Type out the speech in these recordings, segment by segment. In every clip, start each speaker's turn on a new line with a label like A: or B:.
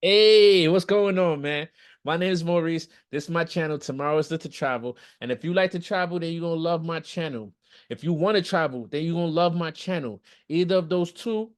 A: Hey, what's going on, man? My name is Maurice. This is my channel. Tomorrow is Lit to Travel. And if you like to travel, then you're gonna love my channel. If you want to travel, then you're gonna love my channel. Either of those two,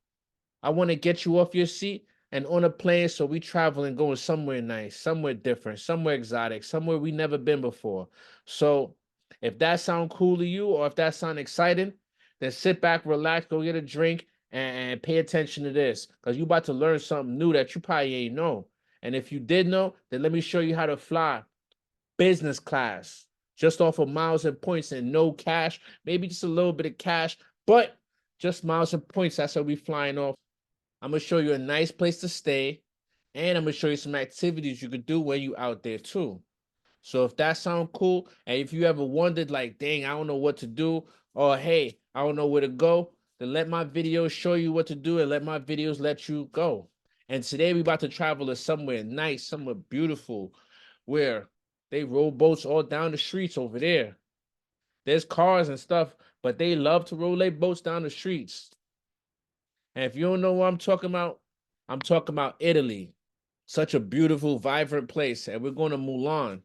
A: I want to get you off your seat and on a plane so we travel and going somewhere nice, somewhere different, somewhere exotic, somewhere we never been before. So if that sound cool to you or if that sound exciting, then sit back, relax, go get a drink and pay attention to this because you about to learn something new that you probably ain't know. And if you did know, then let me show you how to fly business class just off of miles and points and no cash, maybe just a little bit of cash, but just miles and points. That's how we flying off. I'm gonna show you a nice place to stay, and I'm gonna show you some activities you could do when you out there too. So if that sound cool, and if you ever wondered like, dang, I don't know what to do, or hey, I don't know where to go, then let my videos show you what to do and let my videos let you go. And today we about to travel to somewhere nice, somewhere beautiful, where they roll boats all down the streets over there. There's cars and stuff, but they love to roll their boats down the streets. And if you don't know what I'm talking about Italy. Such a beautiful, vibrant place. And we're going to Milan,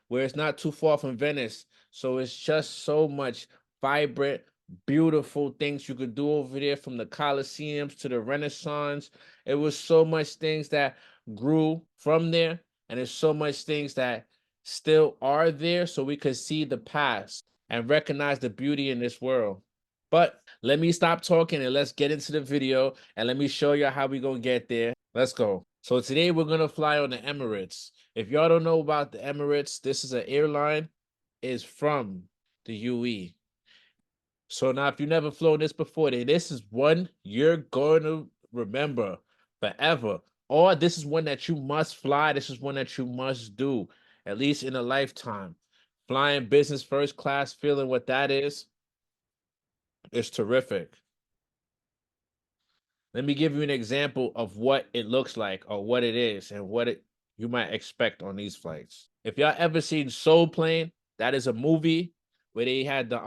A: where it's not too far from Venice. So it's just so much vibrant, beautiful things you could do over there, from the Colosseums to the Renaissance. It was so much things that grew from there. And there's so much things that still are there so we could see the past and recognize the beauty in this world. But let me stop talking and let's get into the video and let me show you how we gonna get there. Let's go. So today we're gonna fly on the Emirates. If y'all don't know about the Emirates, this is an airline, is from the UE. So now if you never flown this before, then this is one you're going to remember forever. Or this is one that you must fly. This is one that you must do, at least in a lifetime. Flying business first class, feeling what that is terrific. Let me give you an example of what it looks like or what it is and what it you might expect on these flights. If y'all ever seen Soul Plane, that is a movie where they had the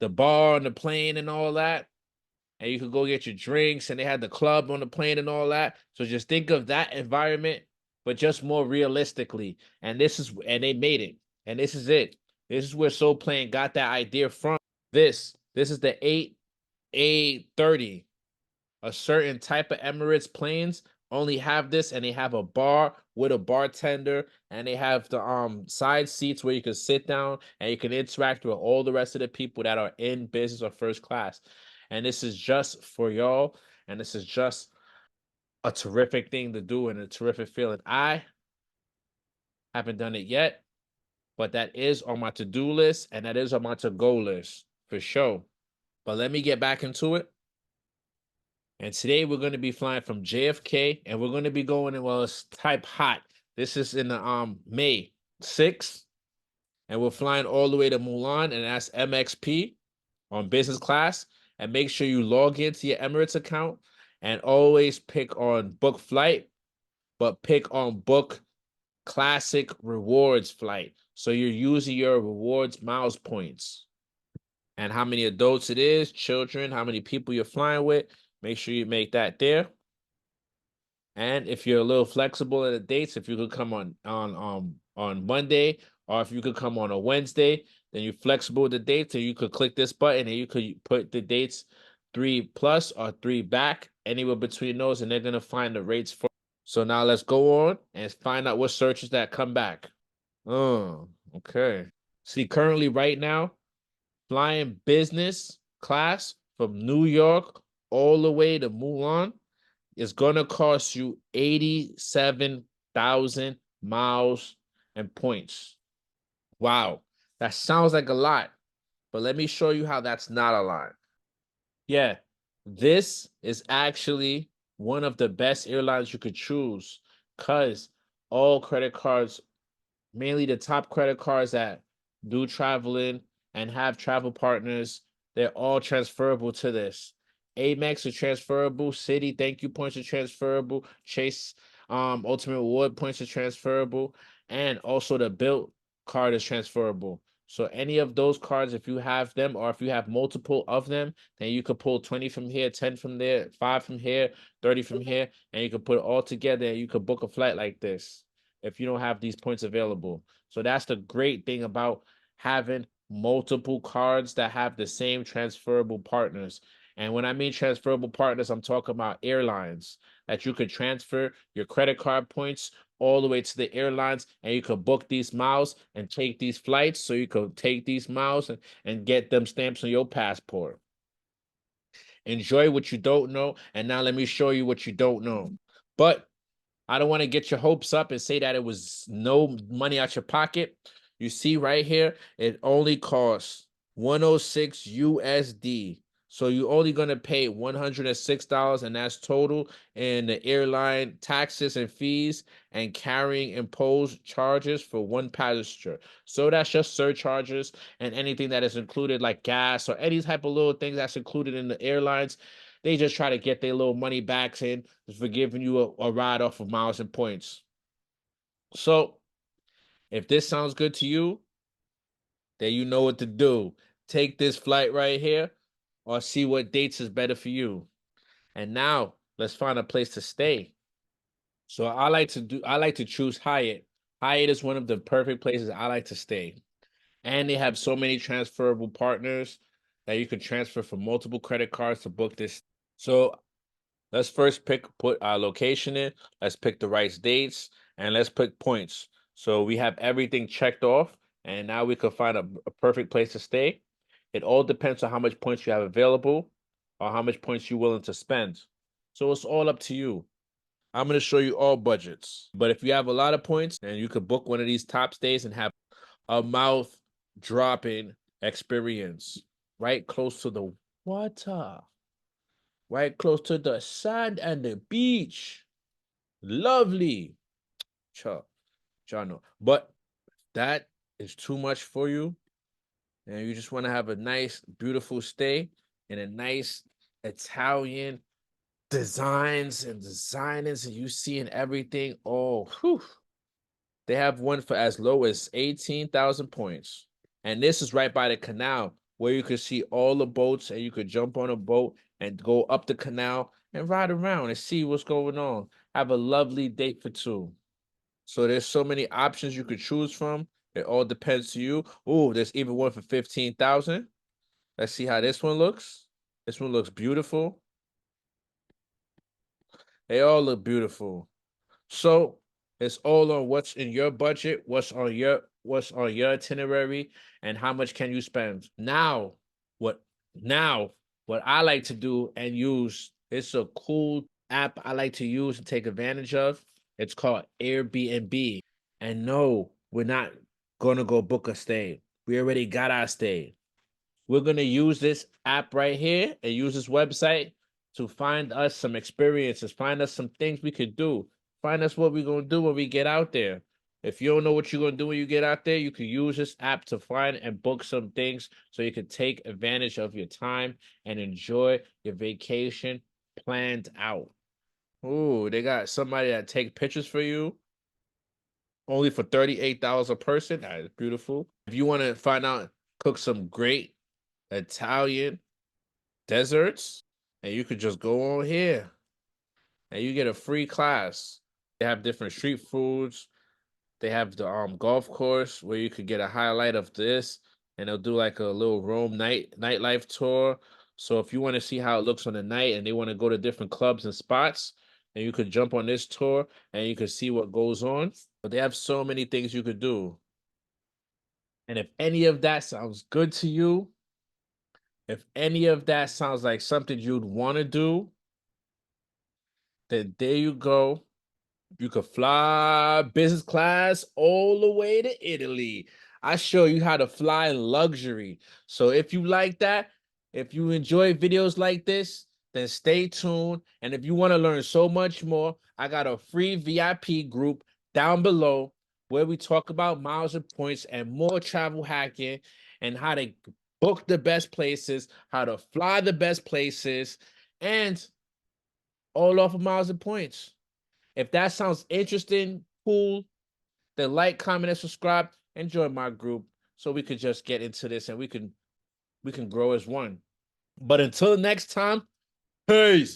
A: bar on the plane and all that, and you could go get your drinks, and they had the club on the plane and all that. So just think of that environment, but just more realistically. And they made it. And this is it. This is where Soul Plane got that idea from. This is the 8A30. A certain type of Emirates planes only have this, and they have a bar with a bartender, and they have the side seats where you can sit down and you can interact with all the rest of the people that are in business or first class. And this is just for y'all, and this is just a terrific thing to do and a terrific feeling. I haven't done it yet, but that is on my to-do list and that is on my to-go list for sure. But let me get back into it. And today we're going to be flying from JFK, and we're going to be going in, well, it's type hot. This is in the May 6th, and we're flying all the way to Mulan, and that's MXP on business class. And make sure you log into your Emirates account and always pick on book flight, but pick on book classic rewards flight. So you're using your rewards miles points and how many adults it is, children, how many people you're flying with. Make sure you make that there. And if you're a little flexible in the dates, if you could come on Monday, or if you could come on a Wednesday, then you're flexible with the dates, and you could click this button and you could put the dates 3+ or 3 back, anywhere between those, and they're gonna find the rates for. So now let's go on and find out what searches that come back. Oh, okay. See, currently right now, flying business class from New York all the way to Mulan is going to cost you 87,000 miles and points. Wow, that sounds like a lot, but let me show you how that's not a lot. Yeah, this is actually one of the best airlines you could choose because all credit cards, mainly the top credit cards that do traveling and have travel partners, they're all transferable to this. Amex is transferable, Citi thank you points are transferable, Chase Ultimate Reward points are transferable, and also the Bilt card is transferable. So any of those cards, if you have them or if you have multiple of them, then you could pull 20 from here, 10 from there, 5 from here, 30 from here, and you could put it all together and you could book a flight like this if you don't have these points available. So that's the great thing about having multiple cards that have the same transferable partners. And when I mean transferable partners, I'm talking about airlines that you could transfer your credit card points all the way to the airlines and you could book these miles and take these flights so you could take these miles and get them stamps on your passport. Enjoy what you don't know. And now let me show you what you don't know. But I don't want to get your hopes up and say that it was no money out your pocket. You see right here, it only costs 106 USD. So you're only going to pay $106, and that's total in the airline taxes and fees and carrying imposed charges for one passenger. So that's just surcharges and anything that is included, like gas or any type of little things that's included in the airlines. They just try to get their little money backs in for giving you a ride off of miles and points. So if this sounds good to you, then you know what to do. Take this flight right here or see what dates is better for you. And now let's find a place to stay. So I like to choose Hyatt. Hyatt is one of the perfect places I like to stay. And they have so many transferable partners that you can transfer from multiple credit cards to book this. So let's first put our location in. Let's pick the right dates and let's pick points. So we have everything checked off, and now we could find a perfect place to stay. It all depends on how much points you have available or how much points you're willing to spend. So it's all up to you. I'm going to show you all budgets. But if you have a lot of points, then you could book one of these top stays and have a mouth dropping experience right close to the water, right close to the sand and the beach. Lovely. Chano. But that is too much for you. And you just want to have a nice, beautiful stay in a nice Italian designs and designers, and you seeing everything. Oh, whew. They have one for as low as 18,000 points. And this is right by the canal where you could see all the boats and you could jump on a boat and go up the canal and ride around and see what's going on. Have a lovely date for two. So there's so many options you could choose from. It all depends to you. Oh, there's even one for 15,000. Let's see how this one looks. This one looks beautiful. They all look beautiful. So it's all on what's in your budget, what's on your itinerary, and how much can you spend. What now what I like to do and use, it's a cool app I like to use and take advantage of. It's called Airbnb. And no, we're not gonna go book a stay. We already got our stay. We're going to use this app right here and use this website to find us some experiences, find us some things we could do, find us what we're going to do when we get out there. If you don't know what you're going to do when you get out there, you can use this app to find and book some things so you can take advantage of your time and enjoy your vacation planned out. Ooh, they got somebody that take pictures for you only for $38 a person. That is beautiful. If you want to find out, cook some great Italian desserts, and you could just go on here and you get a free class. They have different street foods. They have the golf course where you could get a highlight of this, and they'll do like a little Rome nightlife tour. So if you want to see how it looks on the night and they want to go to different clubs and spots, and you could jump on this tour and you could see what goes on. But they have so many things you could do. And if any of that sounds good to you, if any of that sounds like something you'd want to do, then there you go. You could fly business class all the way to Italy. I show you how to fly in luxury. So if you like that, if you enjoy videos like this, then stay tuned. And if you want to learn so much more, I got a free VIP group down below where we talk about miles and points and more travel hacking and how to book the best places, how to fly the best places, and all off of miles and points. If that sounds interesting, cool, then like, comment, and subscribe, and join my group. so we could just get into this and we can grow as one. But until next time, peace.